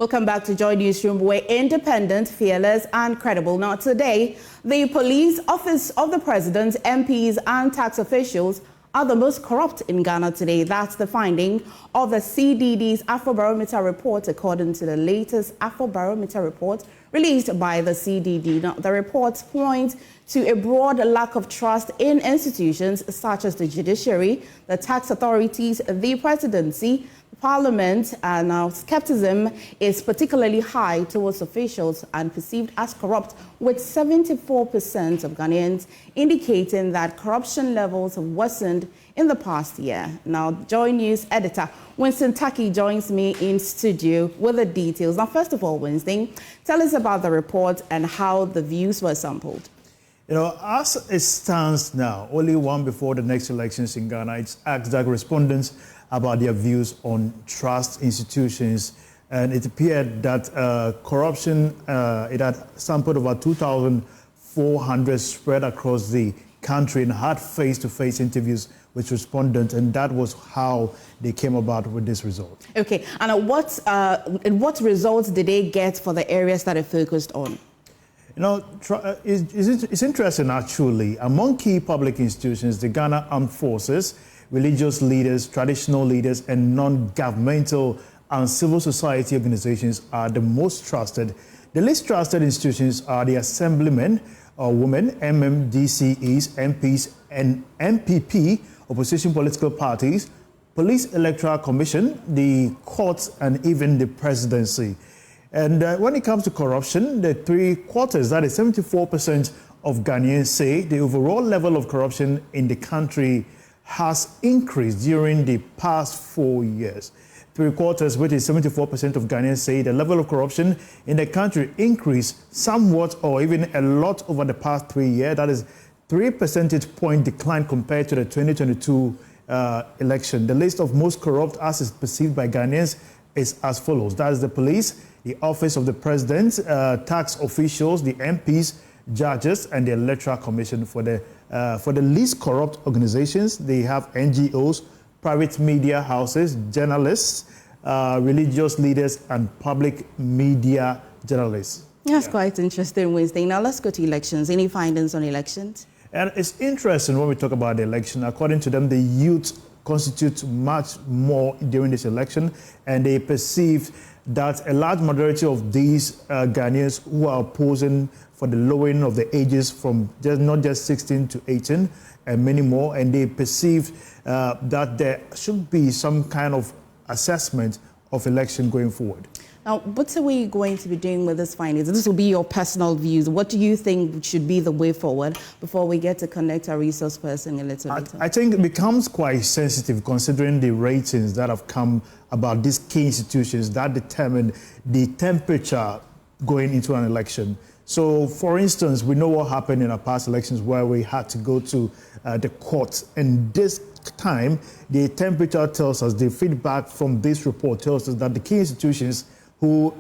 Welcome back to Joy Newsroom. We're independent, fearless, and credible. Now, today, the police, office of the president, MPs, and tax officials are the most corrupt in Ghana today. That's the finding of the CDD's Afrobarometer report, according to the latest Afrobarometer report released by the CDD. Now, the report points to a broad lack of trust in institutions such as the judiciary, the tax authorities, the presidency, Parliament, and now skepticism is particularly high towards officials and perceived as corrupt, with 74% of Ghanaians indicating that corruption levels have worsened in the past year. Now, Joy News editor Winston Taki joins me in studio with the details. Now, first of all, Winston, tell us about the report and how the views were sampled. You know, as it stands now, only one before the next elections in Ghana, it's asked the respondents about their views on trust institutions, and it appeared that corruption, it had sampled over 2,400 spread across the country and had face-to-face interviews with respondents, and that was how they came about with this result. Okay, and what results did they get for the areas that it focused on? You know, it's interesting actually. Among key public institutions, the Ghana Armed Forces, religious leaders, traditional leaders, and non-governmental and civil society organizations are the most trusted. The least trusted institutions are the assemblymen or women, MMDCEs, MPs, and MPP, opposition political parties, police electoral commission, the courts, and even the presidency. And when it comes to corruption, the three quarters, that is 74% of Ghanaians say the overall level of corruption in the country has increased during the past 4 years. Three quarters, which is 74% of Ghanaians, say the level of corruption in the country increased somewhat or even a lot over the past 3 years. That is 3 percentage point decline compared to the 2022 election. The list of most corrupt as is perceived by Ghanaians is as follows. That is the police, the office of the president, tax officials, the MPs, judges, and the electoral commission. For the least corrupt organizations, they have NGOs, private media houses, journalists, religious leaders, and public media journalists. That's quite interesting, Wednesday. Now let's go to elections. Any findings on elections? And it's interesting when we talk about the election. According to them, the youth constitute much more during this election, and they perceive that a large majority of these Ghanaians who are opposing for the lowering of the ages from not just 16 to 18 and many more, and they perceive that there should be some kind of assessment of election going forward. Now, what are we going to be doing with this findings? This will be your personal views. What do you think should be the way forward before we get to connect our resource person a little bit? I think it becomes quite sensitive considering the ratings that have come about these key institutions that determine the temperature going into an election. So, for instance, we know what happened in our past elections where we had to go to the courts, and this time the temperature tells us, the feedback from this report tells us that the key institutions who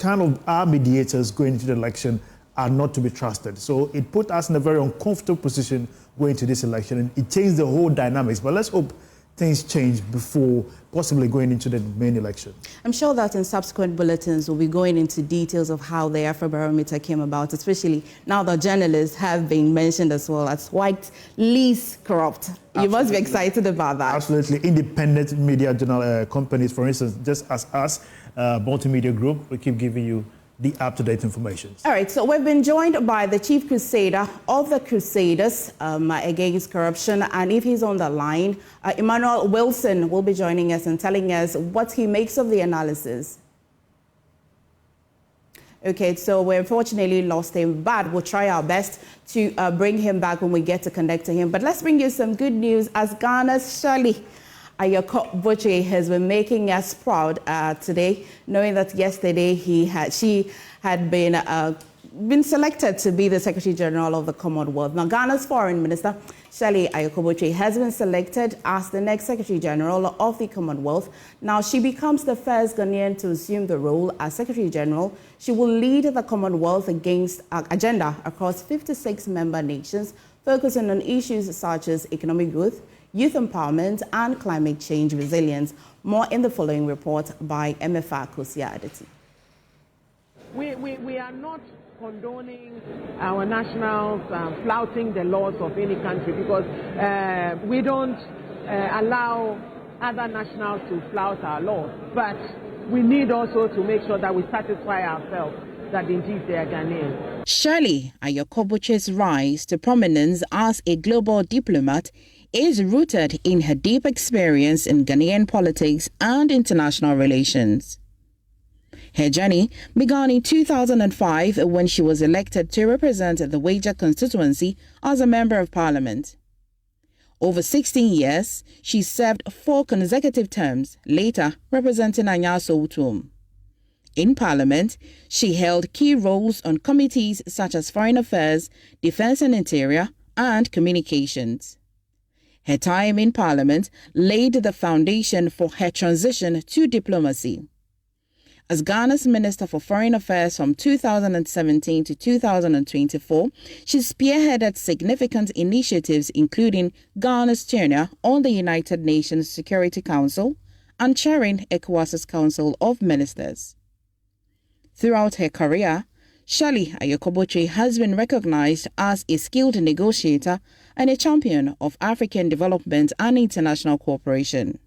kind of are mediators going into the election are not to be trusted. So it put us in a very uncomfortable position going to this election, and it changed the whole dynamics. But let's hope things change before possibly going into the main election. I'm sure that in subsequent bulletins we'll be going into details of how the Afrobarometer came about, especially now that journalists have been mentioned as well as white least corrupt. Absolutely. You must be excited about that. Absolutely. Independent media journal companies, for instance, just as us, Multimedia Group, we keep giving you the up-to-date information. All right, so we've been joined by the Chief Crusader of the Crusaders against corruption, and if he's on the line, Emmanuel Wilson will be joining us and telling us what he makes of the analysis. Okay, so we unfortunately lost him, but we'll try our best to bring him back when we get to connect to him. But let's bring you some good news as Ghana's Shirley Ayoko has been making us proud today, knowing that yesterday she had been selected to be the Secretary General of the Commonwealth. Now, Ghana's Foreign Minister, Shirley Ayoko has been selected as the next Secretary General of the Commonwealth. Now, she becomes the first Ghanaian to assume the role as Secretary General. She will lead the Commonwealth agenda across 56 member nations, focusing on issues such as economic growth, youth empowerment, and climate change resilience. More in the following report by MFA Kosia Aditi. We are not condoning our nationals flouting the laws of any country, because we don't allow other nationals to flout our laws. But we need also to make sure that we satisfy ourselves that indeed they are Ghanaian. Shirley Ayokoboche's rise to prominence as a global diplomat is rooted in her deep experience in Ghanaian politics and international relations. Her journey began in 2005 when she was elected to represent the Wager constituency as a Member of Parliament. Over 16 years, she served 4 consecutive terms, later representing Anyaso Utum. In Parliament, she held key roles on committees such as Foreign Affairs, Defence and Interior, and Communications. Her time in Parliament laid the foundation for her transition to diplomacy. As Ghana's Minister for Foreign Affairs from 2017 to 2024, she spearheaded significant initiatives including Ghana's tenure on the United Nations Security Council and chairing ECOWAS's Council of Ministers. Throughout her career, Shirley Ayokoboche has been recognized as a skilled negotiator and a champion of African development and international cooperation.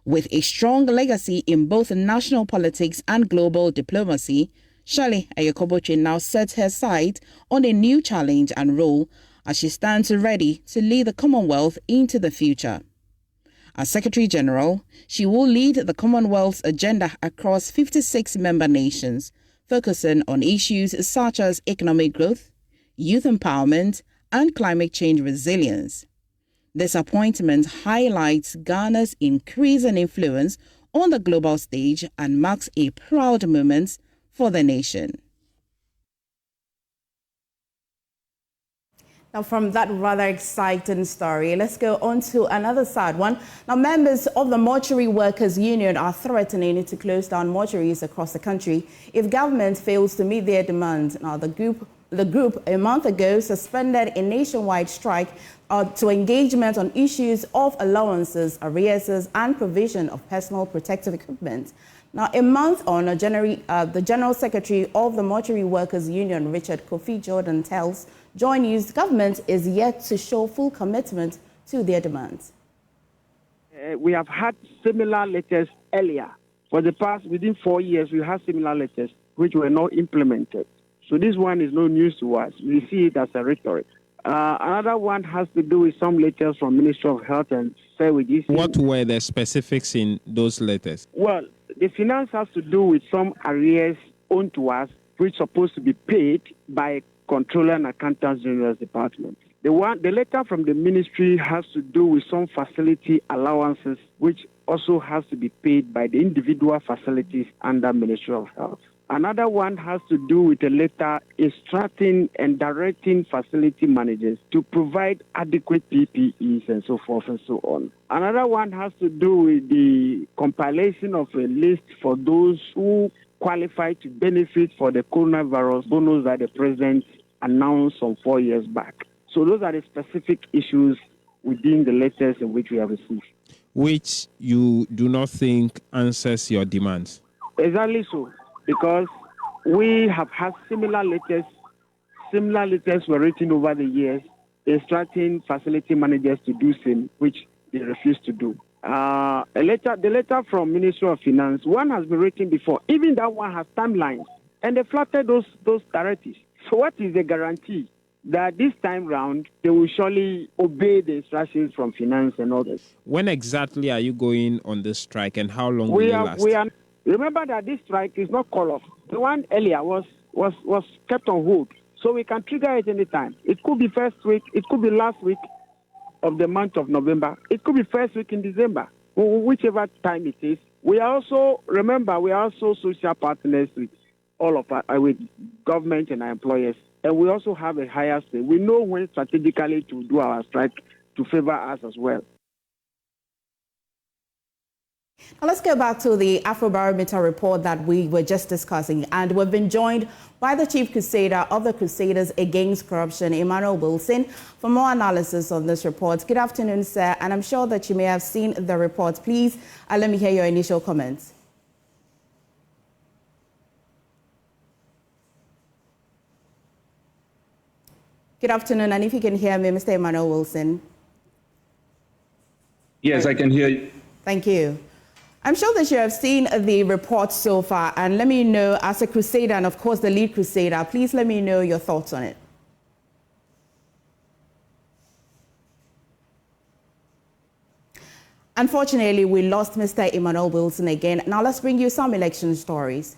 With a strong legacy in both national politics and global diplomacy, Shirley Ayokoboche now sets her sight on a new challenge and role as she stands ready to lead the Commonwealth into the future. As Secretary General, she will lead the Commonwealth's agenda across 56 member nations, focusing on issues such as economic growth, youth empowerment, and climate change resilience. This appointment highlights Ghana's increasing influence on the global stage and marks a proud moment for the nation. Now, from that rather exciting story, let's go on to another sad one. Now, members of the Mortuary Workers Union are threatening to close down mortuaries across the country if government fails to meet their demands. Now, the group a month ago suspended a nationwide strike to engagement on issues of allowances, arrears, and provision of personal protective equipment. Now, a month on, the General Secretary of the Mortuary Workers Union, Richard Kofi Jordan, tells Joy News the government is yet to show full commitment to their demands. We have had similar letters earlier. For the past, within 4 years, we had similar letters which were not implemented. So this one is no news to us. We see it as a rhetoric. Another one has to do with some letters from Ministry of Health and Services. What were the specifics in those letters? Well, the finance has to do with some arrears owed to us, which are supposed to be paid by Controller and Accountant General's Department. The letter from the ministry has to do with some facility allowances, which also has to be paid by the individual facilities under Ministry of Health. Another one has to do with a letter instructing and directing facility managers to provide adequate PPEs and so forth and so on. Another one has to do with the compilation of a list for those who qualify to benefit for the coronavirus bonus that the president announced some 4 years back. So those are the specific issues within the letters in which we have received. Which you do not think answers your demands? Exactly so. Because we have had similar letters. Similar letters were written over the years, instructing facility managers to do same, which they refused to do. The letter from Ministry of Finance, one has been written before. Even that one has timelines, and they flattered those directives. So what is the guarantee that this time round they will surely obey the instructions from Finance and others? When exactly are you going on this strike, and how long will it last? Remember that this strike is not call off. The one earlier was kept on hold. So we can trigger it anytime. It could be first week, it could be last week of the month of November. It could be first week in December, whichever time it is. We are also social partners with all of us, with government and our employers. And we also have a higher say. We know when strategically to do our strike to favor us as well. Now let's go back to the Afrobarometer report that we were just discussing, and we've been joined by the Chief Crusader of the Crusaders Against Corruption, Emmanuel Wilson, for more analysis on this report. Good afternoon, sir, and I'm sure that you may have seen the report. Please let me hear your initial comments. Good afternoon, and if you can hear me, Mr. Emmanuel Wilson. Yes, I can hear you. Thank you. I'm sure that you have seen the report so far, and let me know, as a crusader and of course the lead crusader, please let me know your thoughts on it. Unfortunately, we lost Mr. Emmanuel Wilson again. Now let's bring you some election stories.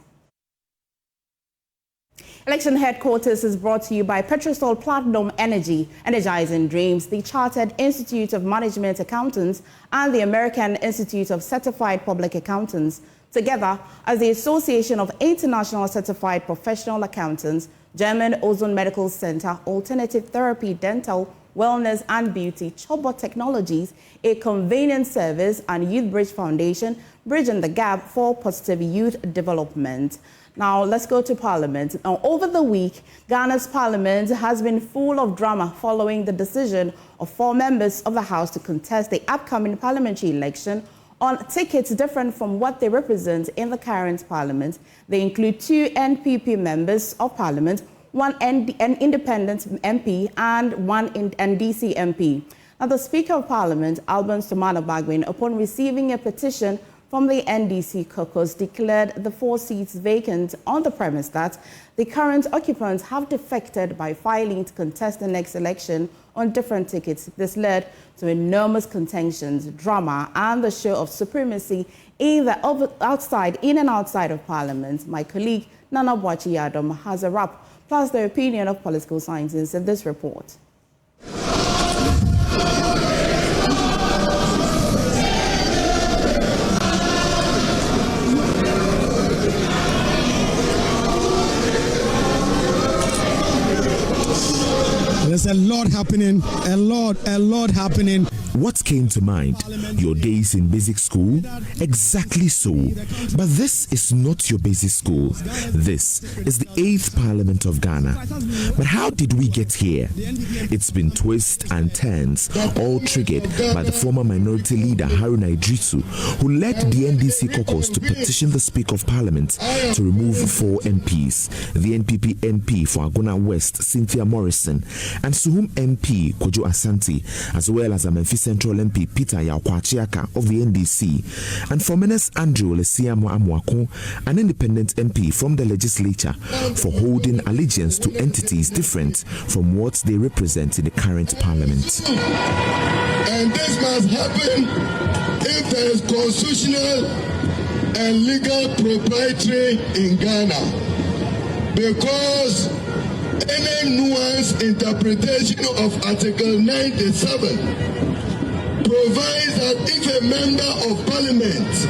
Election Headquarters is brought to you by Petrosol Platinum Energy, Energizing Dreams, the Chartered Institute of Management Accountants, and the American Institute of Certified Public Accountants, together as the Association of International Certified Professional Accountants, German Ozone Medical Center, Alternative Therapy, Dental, Wellness and Beauty, Chobot Technologies, a convenience service, and Youth Bridge Foundation, bridging the gap for positive youth development. Now, let's go to Parliament. Now, over the week, Ghana's Parliament has been full of drama following the decision of 4 members of the House to contest the upcoming parliamentary election on tickets different from what they represent in the current Parliament. They include 2 NPP members of Parliament, 1 independent MP, and 1 NDC MP. Now, the Speaker of Parliament, Alban Sumana Bagwin, upon receiving a petition from the NDC caucus, declared the 4 seats vacant on the premise that the current occupants have defected by filing to contest the next election on different tickets. This led to enormous contentions, drama, and the show of supremacy in and outside of Parliament. My colleague Nana Boachi Yadom has a wrap, plus the opinion of political scientists in this report. There's a lot happening, a lot happening. What came to mind? Your days in basic school? Exactly so. But this is not your basic school. This is the 8th Parliament of Ghana. But how did we get here? It's been twists and turns, all triggered by the former minority leader Haruna Idrisu, who led the NDC caucus to petition the Speaker of Parliament to remove 4 MPs, the NPP MP for Agona West, Cynthia Morrison, and Suhum MP, Kojo Asante, as well as Amenfi Central MP Peter Yaokwachiaka of the NDC, and for Menace Andrew Lesiamo Amwako, an independent MP from the legislature, for holding allegiance to entities different from what they represent in the current parliament. And this must happen if there is constitutional and legal propriety in Ghana, because any nuanced interpretation of Article 97 provides that if a member of parliament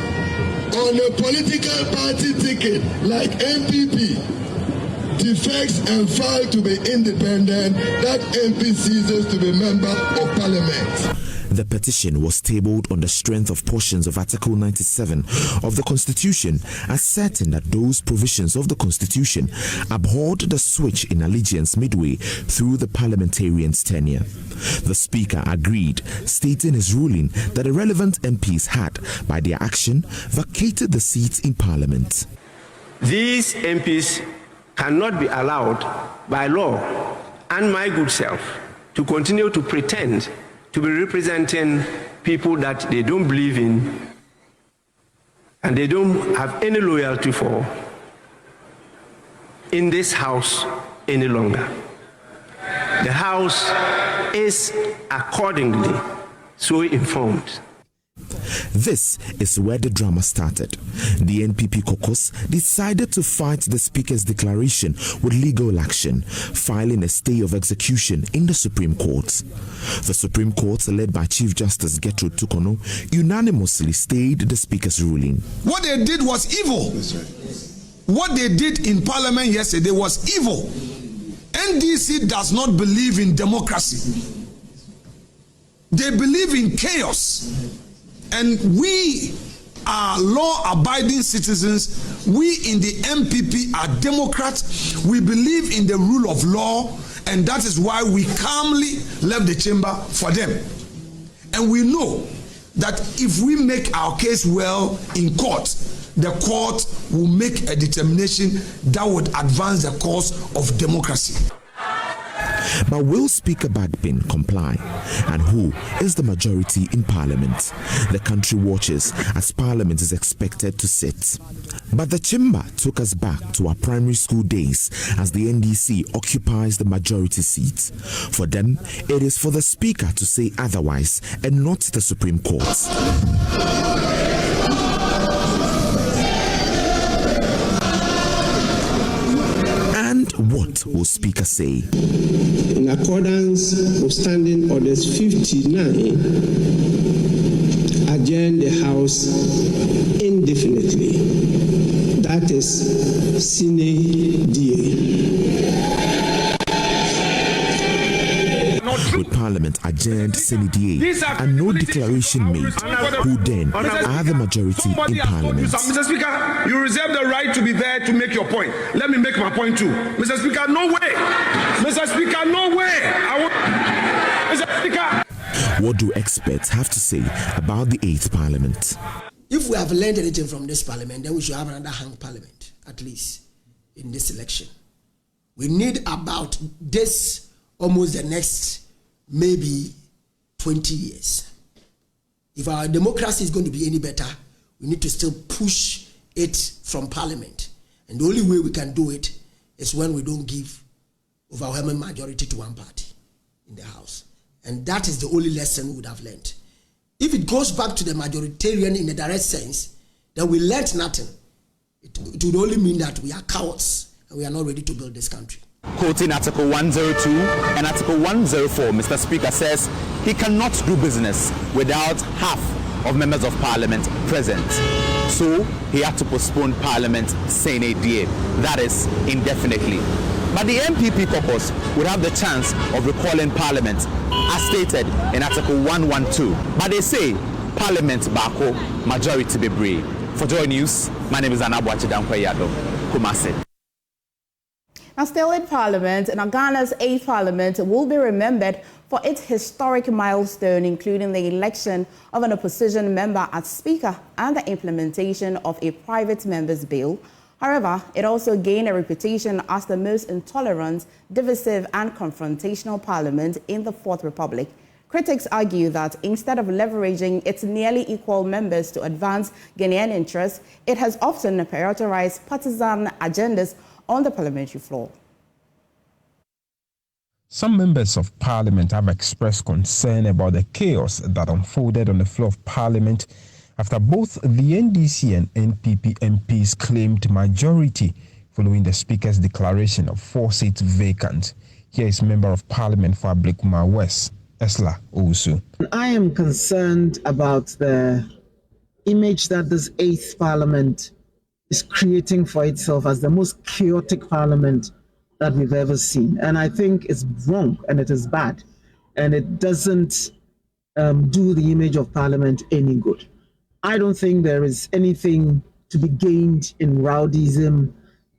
on a political party ticket like MPP defects and files to be independent, that MP ceases to be member of parliament. The petition was tabled on the strength of portions of Article 97 of the Constitution, asserting that those provisions of the Constitution abhorred the switch in allegiance midway through the parliamentarian's tenure. The Speaker agreed, stating his ruling that the relevant MPs had, by their action, vacated the seats in Parliament. These MPs cannot be allowed by law and my good self to continue to pretend to be representing people that they don't believe in and they don't have any loyalty for in this House any longer. The House is accordingly so informed. This is where the drama started. The NPP caucus decided to fight the Speaker's declaration with legal action, filing a stay of execution in the Supreme Court. The Supreme Court, led by Chief Justice Gertrude Tukono, unanimously stayed the Speaker's ruling. What they did was evil. What they did in Parliament yesterday was evil. NDC does not believe in democracy. They believe in chaos. And we are law-abiding citizens. We in the MPP are Democrats. We believe in the rule of law, and that is why we calmly left the chamber for them. And we know that if we make our case well in court, the court will make a determination that would advance the cause of democracy. But will Speaker Bagbin comply? And who is the majority in Parliament? The country watches as Parliament is expected to sit. But the chamber took us back to our primary school days as the NDC occupies the majority seat. For them, it is for the Speaker to say otherwise and not the Supreme Court. And what will Speaker say? In accordance with Standing Orders 59, adjourn the House indefinitely. That is sine die. With Parliament adjourned sine die and no declaration made, who then are the majority in Parliament? Mr. Speaker, you reserve the right to be there to make your point. Let me make my point too. Mr. Speaker, no way. Mr. Speaker, no way. Mr. Speaker. What do experts have to say about the 8th Parliament? If we have learned anything from this Parliament, then we should have another hung Parliament, at least in this election. We need about this almost the next maybe 20 years. If our democracy is going to be any better, we need to still push it from Parliament. And the only way we can do it is when we don't give overwhelming majority to one party in the House. And that is the only lesson we would have learned. If it goes back to the majoritarian in a direct sense, then we learned nothing. It would only mean that we are cowards and we are not ready to build this country. Quoting Article 102 and Article 104, Mr. Speaker says he cannot do business without half of members of Parliament present. So he had to postpone Parliament sine die, that is, indefinitely. But the MPP caucus would have the chance of recalling Parliament as stated in Article 112. But they say Parliament bako, majority be brave. For Joy News, my name is Anabuachi Dankwa-Yado, Kumasi. Now, still in Parliament, Ghana's 8th Parliament will be remembered for its historic milestone, including the election of an opposition member as Speaker and the implementation of a private member's bill. However, it also gained a reputation as the most intolerant, divisive and confrontational parliament in the Fourth Republic. Critics argue that instead of leveraging its nearly equal members to advance Ghanaian interests, it has often prioritized partisan agendas on the parliamentary floor. Some members of Parliament have expressed concern about the chaos that unfolded on the floor of Parliament after both the NDC and NPP MPs claimed majority following the Speaker's declaration of 4 seats vacant. Here is Member of Parliament for Ablekuma West, Esla Owusu. I am concerned about the image that this 8th Parliament is creating for itself as the most chaotic parliament that we've ever seen. And I think it's wrong and it is bad. And it doesn't do the image of Parliament any good. I don't think there is anything to be gained in rowdyism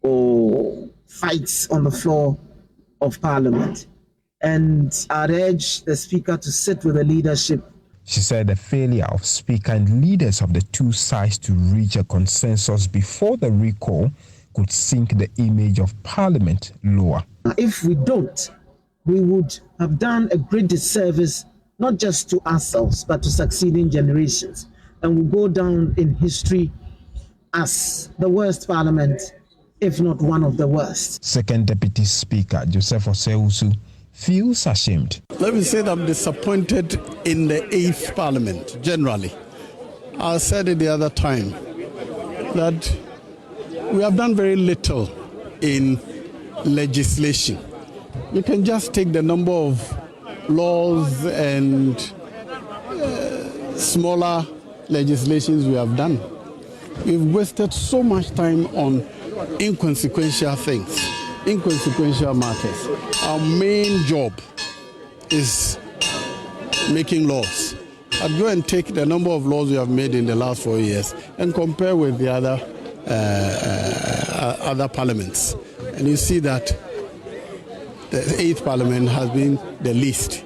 or fights on the floor of Parliament. And I'd urge the Speaker to sit with the leadership. She said the failure of Speaker and leaders of the two sides to reach a consensus before the recall could sink the image of Parliament lower. If we don't, we would have done a great disservice, not just to ourselves, but to succeeding generations. And we'll go down in history as the worst Parliament, if not one of the worst. Second Deputy Speaker Joseph Osei-Usu feels ashamed. Let me say that I'm disappointed in the 8th Parliament, generally. I said it the other time that we have done very little in legislation. You can just take the number of laws and smaller legislations we have done. We've wasted so much time on inconsequential things, inconsequential matters. Our main job is making laws. I'd go and take the number of laws we have made in the last 4 years and compare with the other parliaments. And you see that the 8th Parliament has been the least.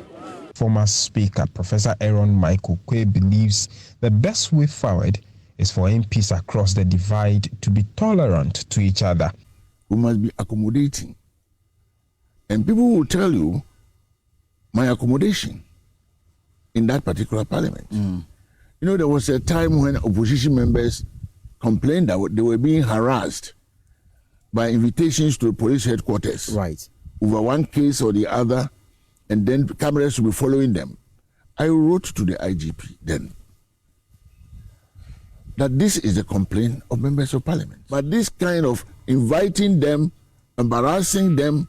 Former Speaker Professor Aaron Michael Kwe believes the best way forward is for MPs across the divide to be tolerant to each other. We must be accommodating. And people will tell you my accommodation in that particular parliament. You know, there was a time when opposition members complained that they were being harassed by invitations to the police headquarters. Right. Over one case or the other, and then cameras will be following them. I wrote to the IGP then that this is a complaint of members of parliament. But this kind of inviting them, embarrassing them,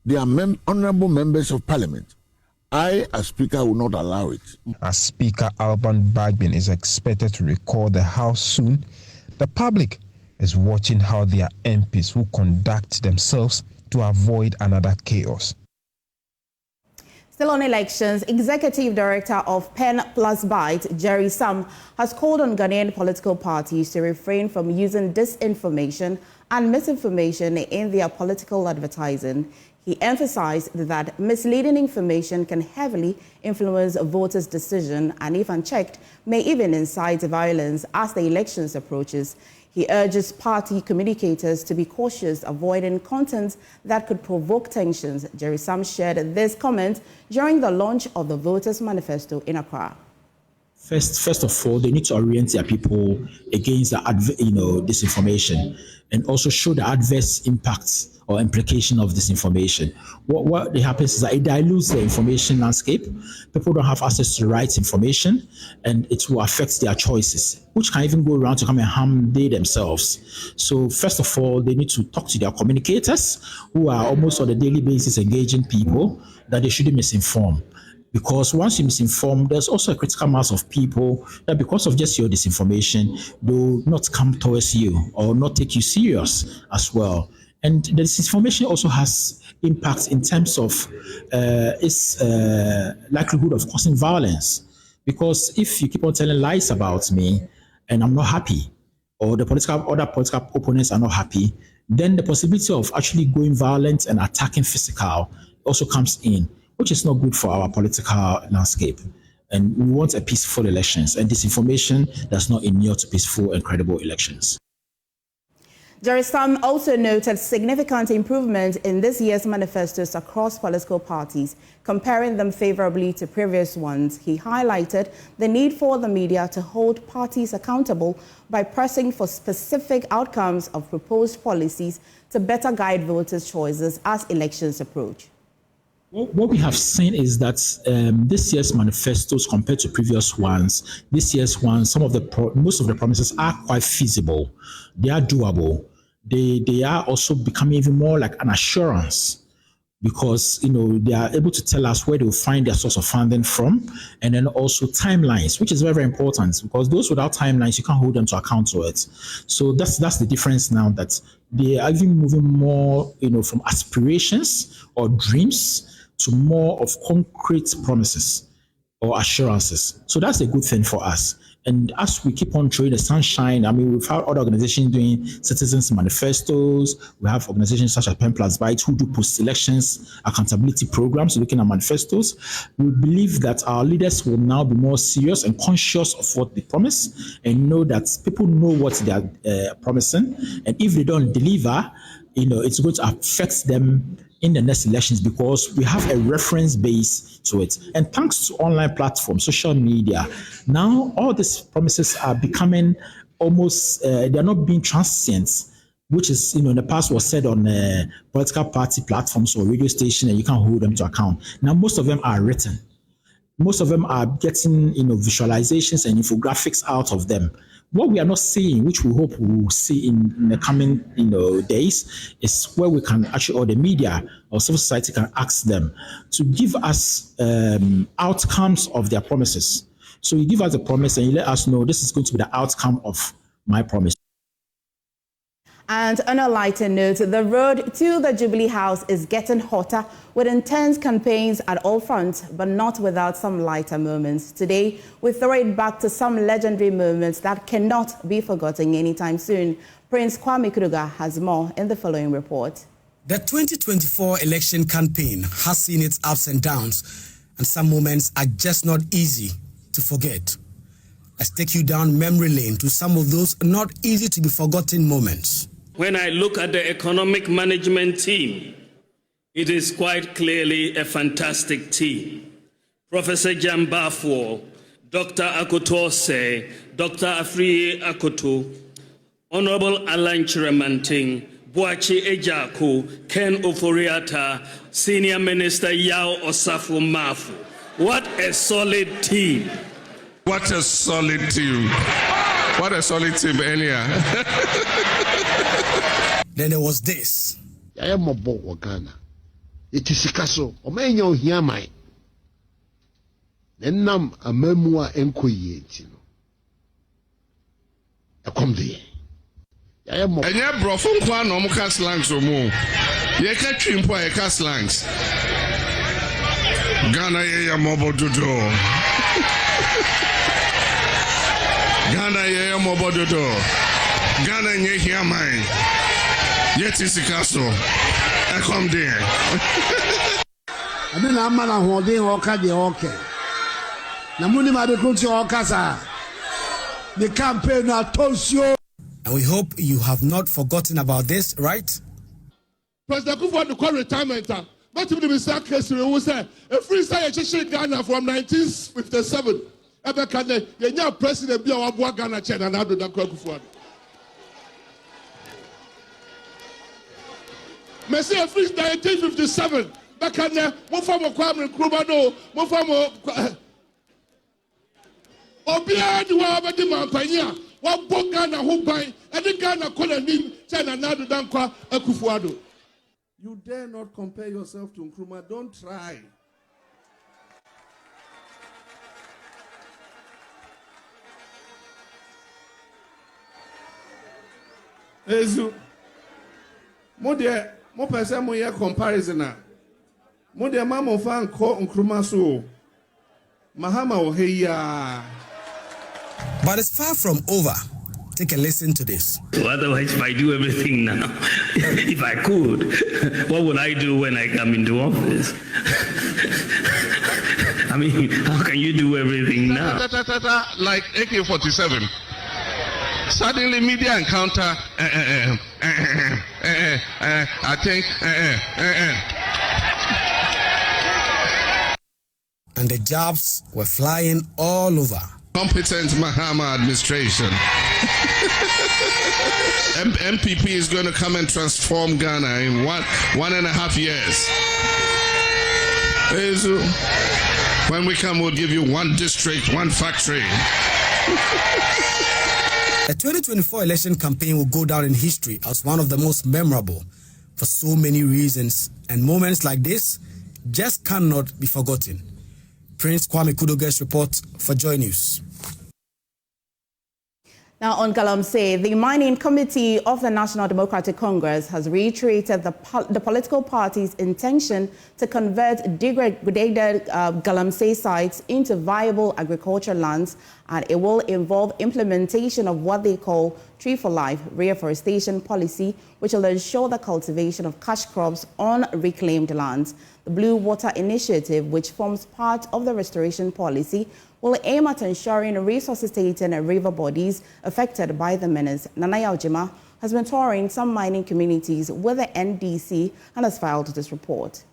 they are honorable members of parliament. I, as Speaker, will not allow it. As Speaker Alban Bagbin is expected to recall the House soon, the public is watching how their MPs will conduct themselves to avoid another chaos. Still on elections, Executive Director of Pen Plus Byte, Jerry Sam, has called on Ghanaian political parties to refrain from using disinformation and misinformation in their political advertising. He emphasized that misleading information can heavily influence a voter's decision and, if unchecked, may even incite violence as the elections approaches. He urges party communicators to be cautious, avoiding content that could provoke tensions. Jerry Sam shared this comment during the launch of the Voters' Manifesto in Accra. First of all, they need to orient their people against the disinformation, and also show the adverse impacts or implication of disinformation. What happens is that it dilutes the information landscape. People don't have access to the right information, and it will affect their choices, which can even go around to come and harm they themselves. So first of all, they need to talk to their communicators, who are almost on a daily basis engaging people, that they shouldn't misinform. Because once you misinform, there's also a critical mass of people that, because of just your disinformation, will not come towards you or not take you serious as well. And the disinformation also has impacts in terms of its likelihood of causing violence. Because if you keep on telling lies about me and I'm not happy, or the other political opponents are not happy, then the possibility of actually going violent and attacking physical also comes in, which is not good for our political landscape. And we want a peaceful elections, and disinformation does not inure to peaceful and credible elections. Jerry Sam also noted significant improvement in this year's manifestos across political parties, comparing them favorably to previous ones. He highlighted the need for the media to hold parties accountable by pressing for specific outcomes of proposed policies to better guide voters' choices as elections approach. What we have seen is that this year's manifestos, compared to previous ones, this year's ones, most of the promises are quite feasible. They are doable. They are also becoming even more like an assurance, because they are able to tell us where they will find their source of funding from, and then also timelines, which is very, very important, because those without timelines, you can't hold them to account to it. So that's the difference now, that they are even moving more from aspirations or dreams to more of concrete promises or assurances. So that's a good thing for us. And as we keep on throwing the sunshine, we've had other organizations doing citizens manifestos. We have organizations such as Pen Plus Byte who do post-elections accountability programs looking at manifestos. We believe that our leaders will now be more serious and conscious of what they promise, and know that people know what they are promising. And if they don't deliver, it's going to affect them in the next elections, because we have a reference base to it. And thanks to online platforms, social media, now all these promises are becoming almost, they're not being transient, which is, in the past was said on political party platforms or radio station, and you can't hold them to account. Now, most of them are written. Most of them are getting, visualizations and infographics out of them. What we are not seeing, which we hope we will see in the coming, days, is where we can actually, or the media or civil society can ask them to give us outcomes of their promises. So you give us a promise and you let us know this is going to be the outcome of my promise. And on a lighter note, the road to the Jubilee House is getting hotter with intense campaigns at all fronts, but not without some lighter moments. Today, we throw it back to some legendary moments that cannot be forgotten anytime soon. Prince Kwame Kuruga has more in the following report. The 2024 election campaign has seen its ups and downs, and some moments are just not easy to forget. Let's take you down memory lane to some of those not easy to be forgotten moments. When I look at the economic management team It is quite clearly a fantastic team. Professor Jambafo, Dr. Akotose, Dr. Afriye Akoto, Honorable Alan Chiramanting, Boachi Ejaku, Ken Oforiata, Senior Minister Yao Osafo Mafu. What a solid team. What a solid team. What a solid team, Elia. Then there was this. I am a boat Wakana. It is Sikaso, or may you hear my. Then nam a memoir enquietino. I come there. I am a. And you brought from Kwan or Mukas Langs or more. You can't trim for a cast langs. Ghana, ya mobile dodo. Ghana, ya mobile dodo. Ghana, ye hear mine. Yet is the castle. I come there. I mean, I'm not holding all kind of okay. Namuni Madukunti Okasa. The campaign are Tosio. And we hope you have not forgotten about this, right? President Kufuor to call retirement. But if the Mr. Kesiri who said a free side Ghana from 1957. Ever can the young president be our Ghana chair and Abdul Kufuor? Messi a free 1957. Back on there, one form of Kwame Nkrumah, one form of Obia, the one about the Mampania, one book Ghana who buy, and the Ghana calling him, China Nadu Dankwa, Akufuado. You dare not compare yourself to Nkrumah. Don't try. Ezu, mo person mo ye comparison na. Mo de mama fan ko Nkrumah so. Mahama oheya. But it's far from over. Take a listen to this. So otherwise, if I do everything now, if I could, what would I do when I come into office? I mean, how can you do everything now? Like AK-47. Suddenly, media encounter. I think. And the jobs were flying all over. Competent Mahama administration. MPP is going to come and transform Ghana in 1.5 years. When we come, we'll give you one district, one factory. The 2024 election campaign will go down in history as one of the most memorable for so many reasons, and moments like this just cannot be forgotten. Prince Kwame Kudoge's report for Joy News. Now on Galamsey, the Mining Committee of the National Democratic Congress has reiterated the political party's intention to convert degraded Galamsey sites into viable agricultural lands, and it will involve implementation of what they call Tree for Life reforestation policy, which will ensure the cultivation of cash crops on reclaimed lands. The Blue Water Initiative, which forms part of the restoration policy, will aim at ensuring resuscitating river bodies affected by the menace. Nanaya Ojima has been touring some mining communities with the NDC and has filed this report.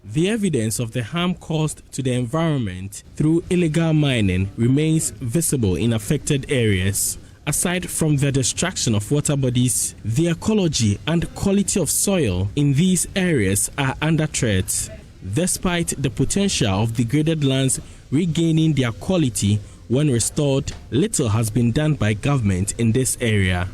The evidence of the harm caused to the environment through illegal mining remains visible in affected areas. Aside from the destruction of water bodies, the ecology and quality of soil in these areas are under threat. Despite the potential of degraded lands regaining their quality when restored, little has been done by government in this area.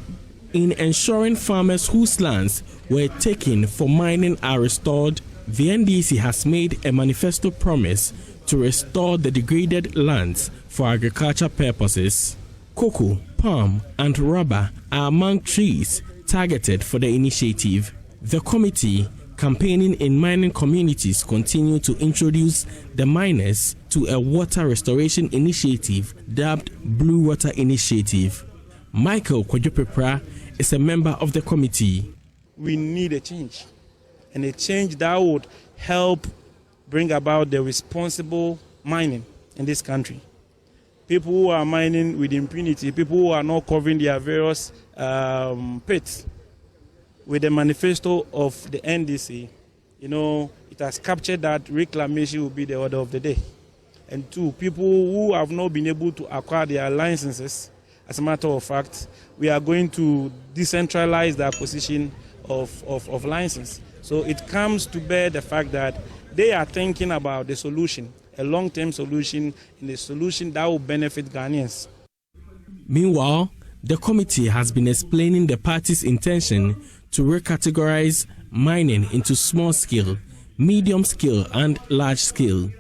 In ensuring farmers whose lands were taken for mining are restored, the NDC has made a manifesto promise to restore the degraded lands for agriculture purposes. Cocoa, palm, and rubber are among trees targeted for the initiative. The committee campaigning in mining communities continue to introduce the miners to a water restoration initiative dubbed Blue Water Initiative. Michael Kwadjopepra is a member of the committee. We need a change, and a change that would help bring about the responsible mining in this country. People who are mining with impunity, people who are not covering their various pits. With the manifesto of the NDC, it has captured that reclamation will be the order of the day. And two, people who have not been able to acquire their licenses, as a matter of fact, we are going to decentralize the acquisition of license. So it comes to bear the fact that they are thinking about the solution, a long-term solution, and a solution that will benefit Ghanaians. Meanwhile, the committee has been explaining the party's intention to recategorize mining into small scale, medium scale, and large scale.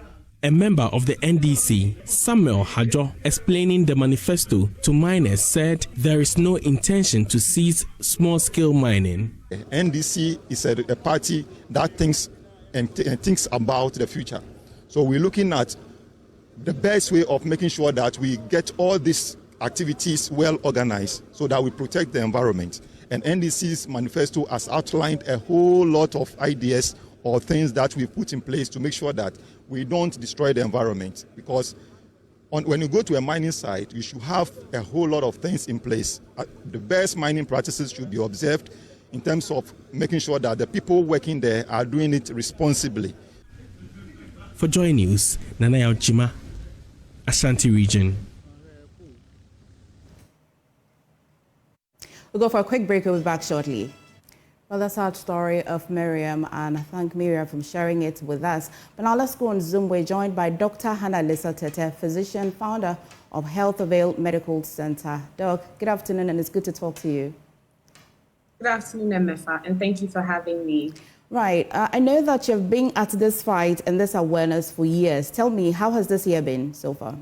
A member of the NDC, Samuel Hajo, explaining the manifesto to miners, said there is no intention to cease small-scale mining. NDC is a party that thinks and thinks about the future. So we're looking at the best way of making sure that we get all these activities well organized so that we protect the environment. And NDC's manifesto has outlined a whole lot of ideas or things that we put in place to make sure that we don't destroy the environment. Because when you go to a mining site, you should have a whole lot of things in place. The best mining practices should be observed in terms of making sure that the people working there are doing it responsibly. For Joy News, Nanaya Ojima, Ashanti Region. We'll go for a quick break. We'll be back shortly. Well, that's our story of Miriam, and I thank Miriam for sharing it with us. But now let's go on Zoom. We're joined by Dr. Hannah Lisa Tete, physician, founder of Health Avail Medical Center. Doc, good afternoon, and it's good to talk to you. Good afternoon, MFA, and thank you for having me. Right. I know that you've been at this fight and this awareness for years. Tell me, how has this year been so far?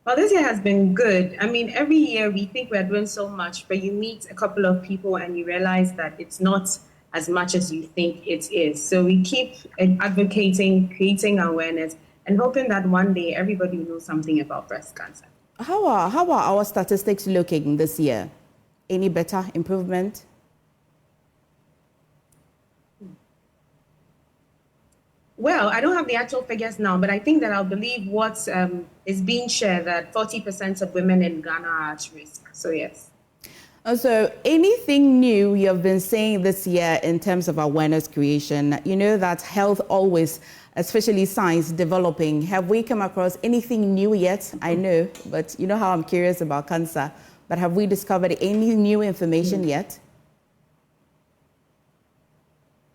Well, this year has been good. I mean, every year we think we're doing so much, but you meet a couple of people and you realize that it's not as much as you think it is. So we keep advocating, creating awareness, and hoping that one day everybody will know something about breast cancer. How are our statistics looking this year? Any better improvement? Well, I don't have the actual figures now, but I think that I'll believe what is being shared, that 40% of women in Ghana are at risk. So, yes. So, anything new you have been saying this year in terms of awareness creation? You know that health always, especially science, developing. Have we come across anything new yet? I know, but you know how I'm curious about cancer. But have we discovered any new information yet?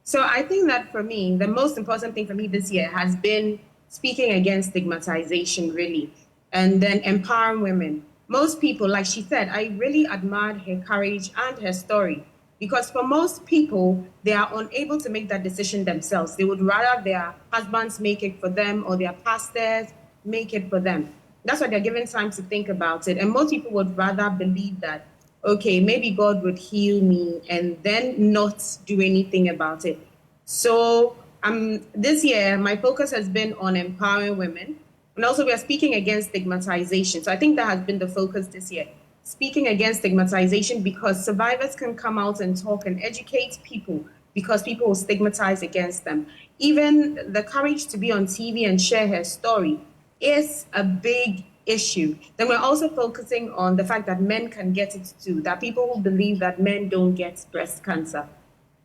So I think that for me, the most important thing for me this year has been speaking against stigmatization, really, and then empowering women. Most people, like she said, I really admired her courage and her story, because for most people, they are unable to make that decision themselves. They would rather their husbands make it for them or their pastors make it for them. That's why they're given time to think about it. And most people would rather believe that, okay, maybe God would heal me and then not do anything about it. So this year, my focus has been on empowering women. And also we are speaking against stigmatization. So I think that has been the focus this year. Speaking against stigmatization, because survivors can come out and talk and educate people, because people will stigmatize against them. Even the courage to be on TV and share her story is a big issue. Then we're also focusing on the fact that men can get it too, that people who believe that men don't get breast cancer.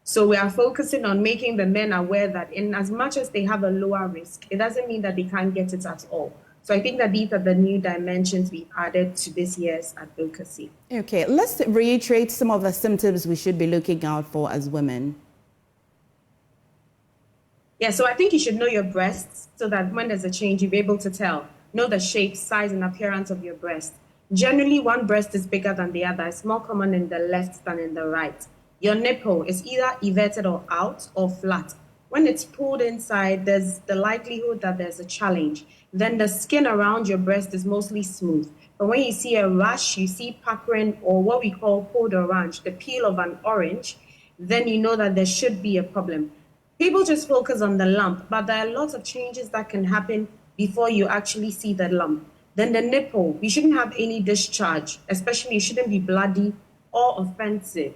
So we are focusing on making the men aware that in as much as they have a lower risk, it doesn't mean that they can't get it at all. So I think that these are the new dimensions we added to this year's advocacy. Okay, let's reiterate some of the symptoms we should be looking out for as women. Yeah, so I think you should know your breasts so that when there's a change, you'll be able to tell. Know the shape, size, and appearance of your breast. Generally, one breast is bigger than the other. It's more common in the left than in the right. Your nipple is either everted or out or flat. When it's pulled inside, there's the likelihood that there's a challenge. Then the skin around your breast is mostly smooth. But when you see a rash, you see puckering, or what we call peau d'orange, the peel of an orange, then you know that there should be a problem. People just focus on the lump, but there are lots of changes that can happen before you actually see the lump. Then the nipple, you shouldn't have any discharge, especially it shouldn't be bloody or offensive,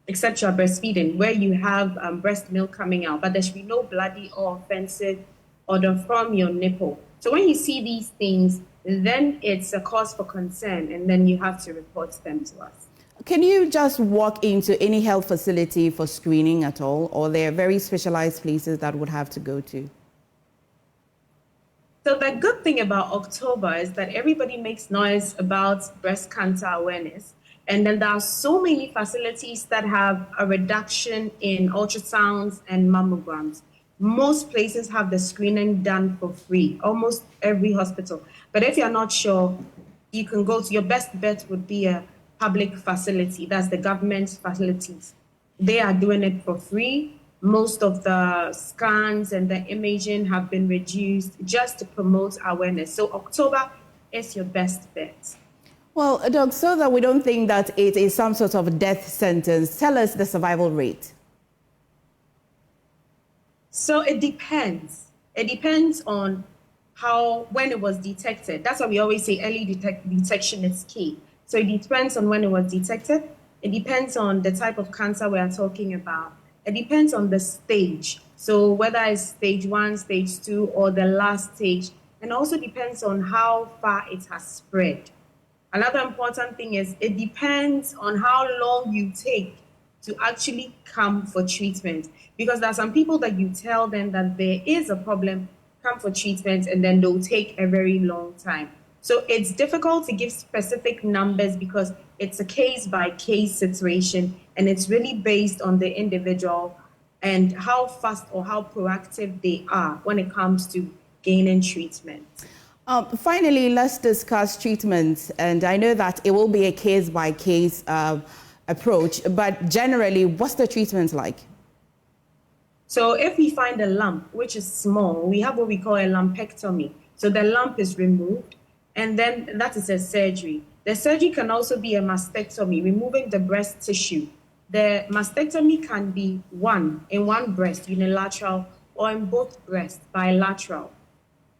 except you're breastfeeding, where you have breast milk coming out, but there should be no bloody or offensive odor from your nipple. So when you see these things, then it's a cause for concern, and then you have to report them to us. Can you just walk into any health facility for screening at all, or there are very specialized places that would have to go to? So the good thing about October is that everybody makes noise about breast cancer awareness. And then there are so many facilities that have a reduction in ultrasounds and mammograms. Most places have the screening done for free, almost every hospital. But if you're not sure, you can go to, your best bet would be a public facility. That's the government facilities. They are doing it for free. Most of the scans and the imaging have been reduced just to promote awareness. So October is your best bet. Well, Doc, so that we don't think that it is some sort of death sentence, tell us the survival rate. So it depends. It depends on when it was detected. That's why we always say early detection is key. So it depends on when it was detected. It depends on the type of cancer we are talking about. It depends on the stage. So whether it's stage 1, stage 2, or the last stage, and also depends on how far it has spread. Another important thing is it depends on how long you take to actually come for treatment. Because there are some people that you tell them that there is a problem, come for treatment, and then they'll take a very long time. So it's difficult to give specific numbers because it's a case-by-case situation, and it's really based on the individual and how fast or how proactive they are when it comes to gaining treatment. Finally, let's discuss treatment. And I know that it will be a case-by-case approach, but generally, what's the treatment like? So if we find a lump, which is small, we have what we call a lumpectomy. So the lump is removed, and then that is a surgery. The surgery can also be a mastectomy, removing the breast tissue. The mastectomy can be in one breast, unilateral, or in both breasts, bilateral.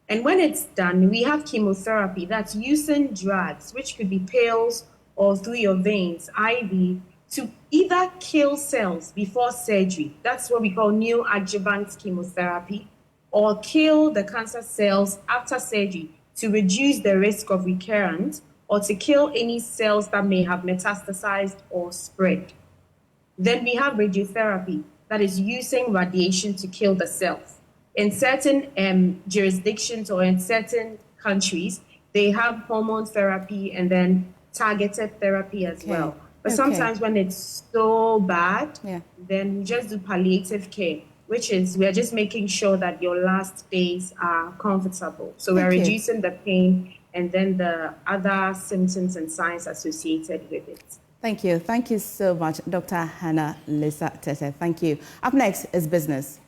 And when it's done, we have chemotherapy. That's using drugs, which could be pills or through your veins, IV, to either kill cells before surgery. That's what we call neoadjuvant chemotherapy, or kill the cancer cells after surgery to reduce the risk of recurrence, or to kill any cells that may have metastasized or spread. Then we have radiotherapy, that is using radiation to kill the cells. In certain jurisdictions or in certain countries, they have hormone therapy and then targeted therapy as well. But sometimes when it's so bad, then we just do palliative care, which is we're just making sure that your last days are comfortable. So we're reducing the pain and then the other symptoms and signs associated with it. Thank you. Thank you so much, Dr. Hannah Lisa Tete. Thank you. Up next is business.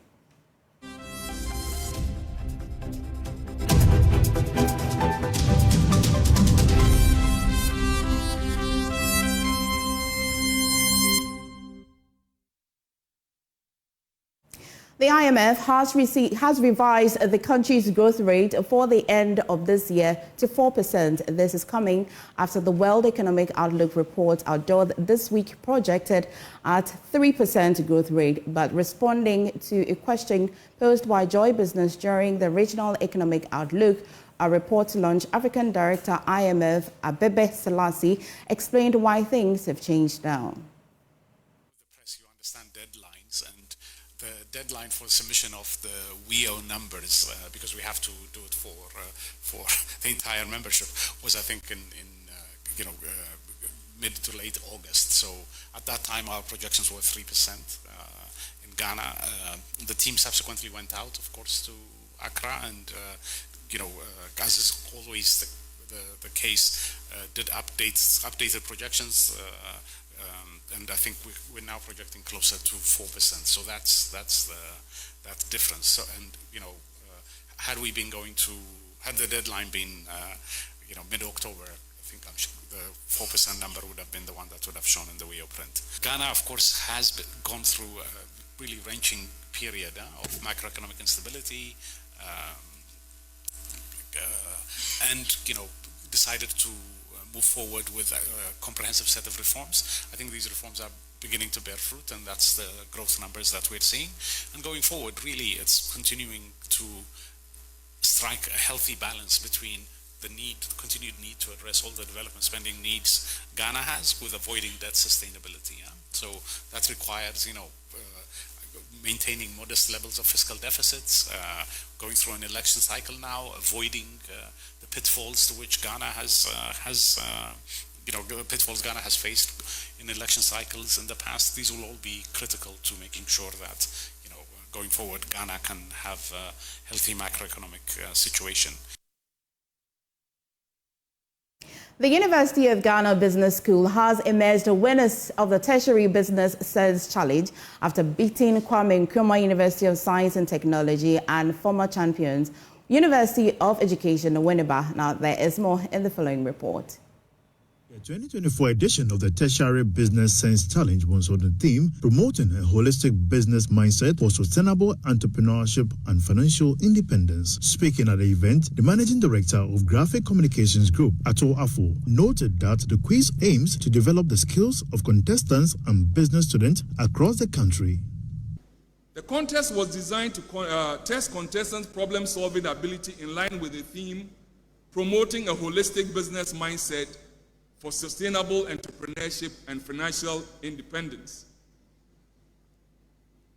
The IMF has revised the country's growth rate for the end of this year to 4%. This is coming after the World Economic Outlook report outdoor this week projected at 3% growth rate, but responding to a question posed by Joy Business during the Regional Economic Outlook, a report launched, African Director IMF Abebe Selassie explained why things have changed now. The press, you understand deadlines, and the deadline for submission of the WEO numbers, because we have to do it for the entire membership, was I think in mid to late August. So at that time our projections were 3% in Ghana. The team subsequently went out, of course, to Accra, and as is always the case, did updated projections. And I think we're now projecting closer to 4%. So that's that difference. So, and had the deadline been mid-October, I think the 4% number would have been the one that would have shown in the WEO print. Ghana, of course, has gone through a really wrenching period of macroeconomic instability, and decided to move forward with a comprehensive set of reforms. I think these reforms are beginning to bear fruit, and that's the growth numbers that we're seeing. And going forward, really, it's continuing to strike a healthy balance between the continued need to address all the development spending needs Ghana has with avoiding debt sustainability. Yeah? So that requires, maintaining modest levels of fiscal deficits, going through an election cycle now, avoiding the pitfalls to which Ghana pitfalls Ghana has faced in election cycles in the past. These will all be critical to making sure that, going forward, Ghana can have a healthy macroeconomic situation. The University of Ghana Business School has emerged winners of the Tertiary Business Science Challenge after beating Kwame Nkrumah University of Science and Technology and former champions University of Education, Winneba. Now, there is more in the following report. The 2024 edition of the Tertiary Business Science Challenge was on the theme promoting a holistic business mindset for sustainable entrepreneurship and financial independence. Speaking at the event, the Managing Director of Graphic Communications Group, Ato Afo, noted that the quiz aims to develop the skills of contestants and business students across the country. The contest was designed to test contestants' problem-solving ability in line with the theme, promoting a holistic business mindset for sustainable entrepreneurship and financial independence.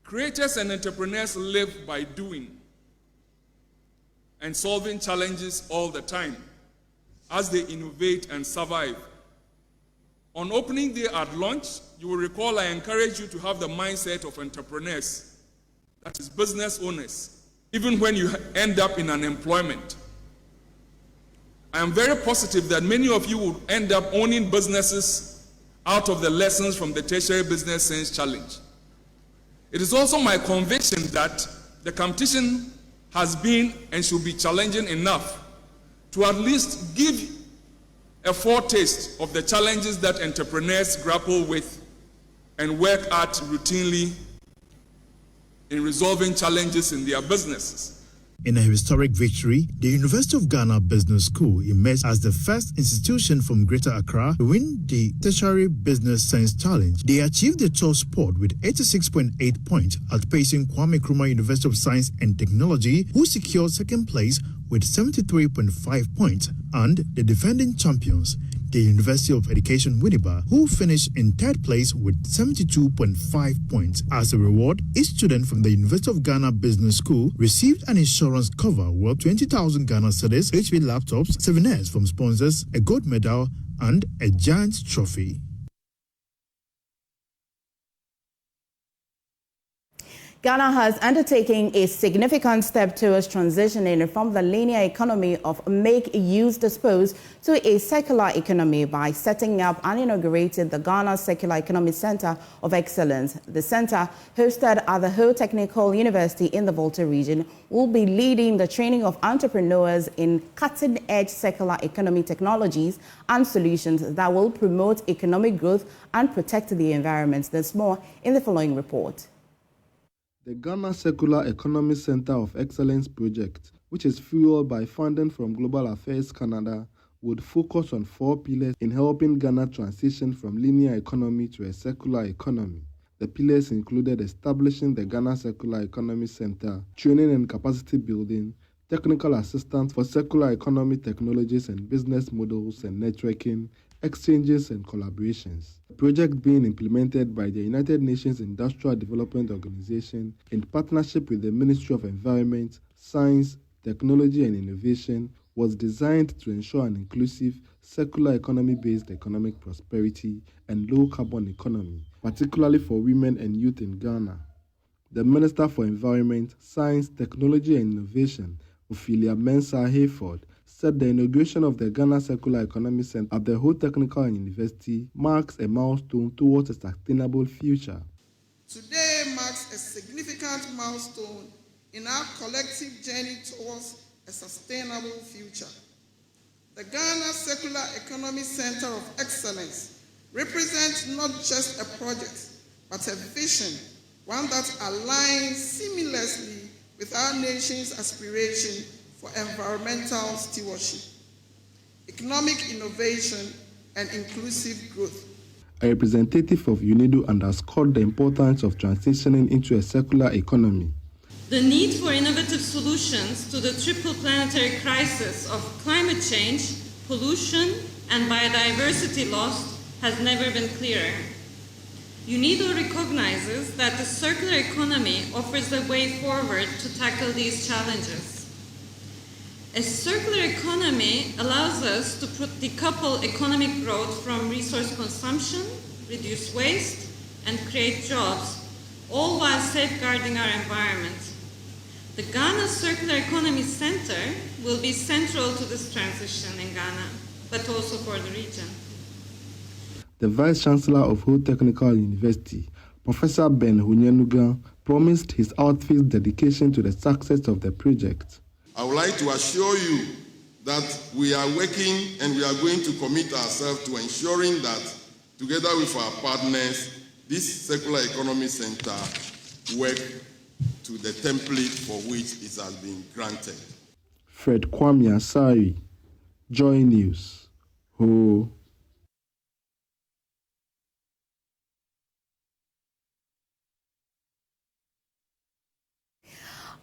Creators and entrepreneurs live by doing and solving challenges all the time as they innovate and survive. On opening day at launch, you will recall I encourage you to have the mindset of entrepreneurs, that is business owners, even when you end up in unemployment. I am very positive that many of you will end up owning businesses out of the lessons from the Tertiary Business Science Challenge. It is also my conviction that the competition has been and should be challenging enough to at least give a foretaste of the challenges that entrepreneurs grapple with and work at routinely in resolving challenges in their businesses. In a historic victory, the University of Ghana Business School emerged as the first institution from Greater Accra to win the Tertiary Business Science Challenge. They achieved the top spot with 86.8 points, outpacing Kwame Nkrumah University of Science and Technology, who secured second place with 73.5 points, and the defending champions, the University of Education, Winneba, who finished in third place with 72.5 points. As a reward, each student from the University of Ghana Business School received an insurance cover worth 20,000 Ghana cedis, HP laptops, souvenirs from sponsors, a gold medal, and a giant trophy. Ghana has undertaken a significant step towards transitioning from the linear economy of make, use, dispose to a circular economy by setting up and inaugurating the Ghana Circular Economy Center of Excellence. The center, hosted at the Ho Technical University in the Volta region, will be leading the training of entrepreneurs in cutting-edge circular economy technologies and solutions that will promote economic growth and protect the environment. There's more in the following report. The Ghana Circular Economy Center of Excellence project, which is fueled by funding from Global Affairs Canada, would focus on 4 pillars in helping Ghana transition from linear economy to a circular economy. The pillars included establishing the Ghana Circular Economy Center, training and capacity building, technical assistance for circular economy technologies and business models and networking, exchanges and collaborations. The project being implemented by the United Nations Industrial Development Organization in partnership with the Ministry of Environment, Science, Technology and Innovation was designed to ensure an inclusive, circular economy-based economic prosperity and low-carbon economy, particularly for women and youth in Ghana. The Minister for Environment, Science, Technology and Innovation, Ophelia Mensah Hayford, said the inauguration of the Ghana Circular Economy Center at the Ho Technical University marks a milestone towards a sustainable future. Today marks a significant milestone in our collective journey towards a sustainable future. The Ghana Circular Economy Center of Excellence represents not just a project, but a vision, one that aligns seamlessly with our nation's aspiration for environmental stewardship, economic innovation, and inclusive growth. A representative of UNIDO underscored the importance of transitioning into a circular economy. The need for innovative solutions to the triple planetary crisis of climate change, pollution, and biodiversity loss has never been clearer. UNIDO recognizes that the circular economy offers a way forward to tackle these challenges. A circular economy allows us to decouple economic growth from resource consumption, reduce waste, and create jobs, all while safeguarding our environment. The Ghana Circular Economy Center will be central to this transition in Ghana, but also for the region. The Vice-Chancellor of Ho Technical University, Professor Ben Hunyenuga, promised his outfit's dedication to the success of the project. I would like to assure you that we are working and we are going to commit ourselves to ensuring that, together with our partners, this Circular Economy Center work to the template for which it has been granted. Fred Kwame Asari, Joy News. Ho.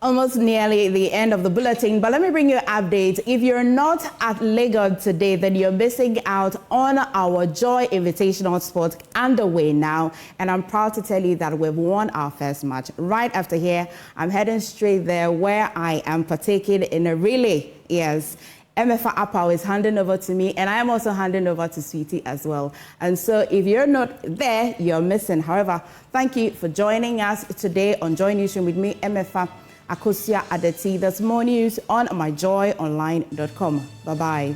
Almost nearly the end of the bulletin, but let me bring you an update. If you're not at Lagos today, then you're missing out on our Joy Invitational Sport underway now. And I'm proud to tell you that we've won our first match. Right after here, I'm heading straight there where I am partaking in a relay. Yes. MFA Apau is handing over to me, and I am also handing over to Sweetie as well. And so if you're not there, you're missing. However, thank you for joining us today on Joy Newsroom with me, MFA Akosia Adeti. There's more news on myjoyonline.com. Bye-bye.